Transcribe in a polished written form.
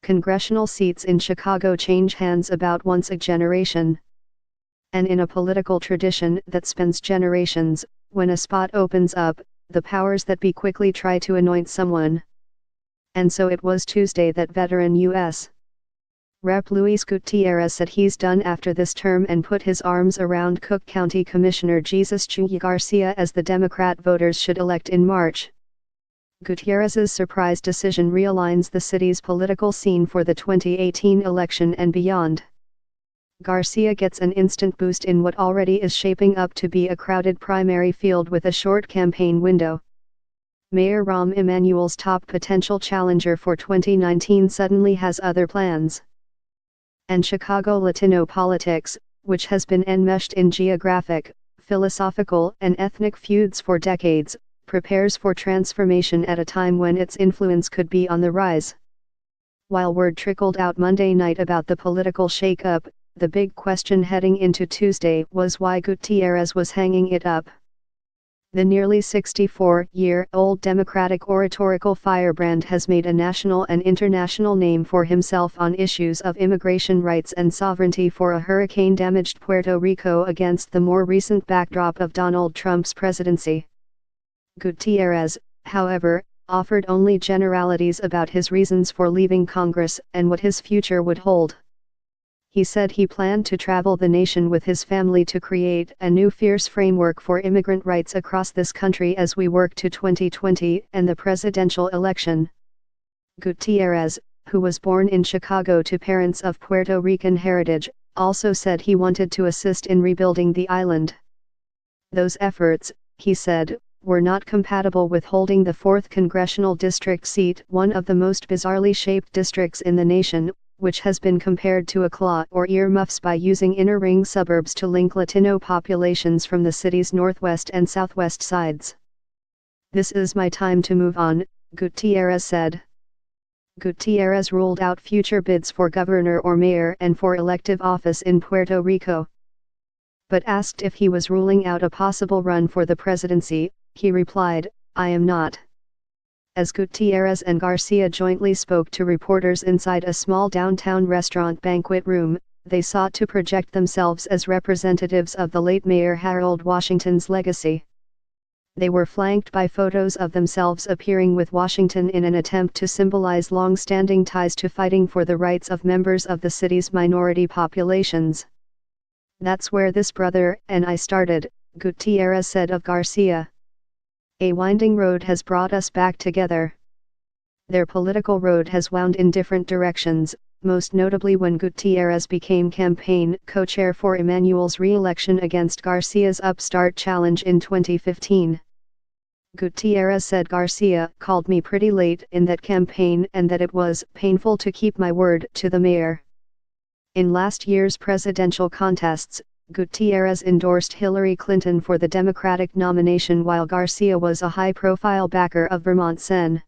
congressional seats in Chicago change hands about once a generation. And in a political tradition that spans generations, when a spot opens up, the powers that be quickly try to anoint someone. And so it was Tuesday that veteran U.S. Rep. Luis Gutierrez said he's done after this term and put his arms around Cook County Commissioner Jesus Garcia as the Democrat voters should elect in March. Gutierrez's surprise decision realigns the city's political scene for the 2018 election and beyond. Garcia gets an instant boost in what already is shaping up to be a crowded primary field with a short campaign window. Mayor Rahm Emanuel's top potential challenger for 2019 suddenly has other plans. And Chicago Latino politics, which has been enmeshed in geographic, philosophical, and ethnic feuds for decades, prepares for transformation at a time when its influence could be on the rise. While word trickled out Monday night about the political shakeup, the big question heading into Tuesday was why Gutierrez was hanging it up. The nearly 64-year-old Democratic oratorical firebrand has made a national and international name for himself on issues of immigration rights and sovereignty for a hurricane-damaged Puerto Rico against the more recent backdrop of Donald Trump's presidency. Gutierrez, however, offered only generalities about his reasons for leaving Congress and what his future would hold. He said he planned to travel the nation with his family to create a new fierce framework for immigrant rights across this country as we work to 2020 and the presidential election. Gutierrez, who was born in Chicago to parents of Puerto Rican heritage, also said he wanted to assist in rebuilding the island. Those efforts, he said, were not compatible with holding the 4th congressional district seat, one of the most bizarrely shaped districts in the nation, which has been compared to a claw or earmuffs by using inner ring suburbs to link Latino populations from the city's northwest and southwest sides. "This is my time to move on," Gutierrez said. Gutierrez ruled out future bids for governor or mayor and for elective office in Puerto Rico. But asked if he was ruling out a possible run for the presidency, he replied, "I am not." As Gutierrez and Garcia jointly spoke to reporters inside a small downtown restaurant banquet room, they sought to project themselves as representatives of the late Mayor Harold Washington's legacy. They were flanked by photos of themselves appearing with Washington in an attempt to symbolize long-standing ties to fighting for the rights of members of the city's minority populations. "That's where this brother and I started," Gutierrez said of Garcia. "A winding road has brought us back together." Their political road has wound in different directions, most notably when Gutierrez became campaign co-chair for Emanuel's re-election against Garcia's upstart challenge in 2015. Gutierrez said Garcia called me pretty late in that campaign and that it was painful to keep my word to the mayor. In last year's presidential contests, Gutierrez endorsed Hillary Clinton for the Democratic nomination while Garcia was a high-profile backer of Vermont Sen.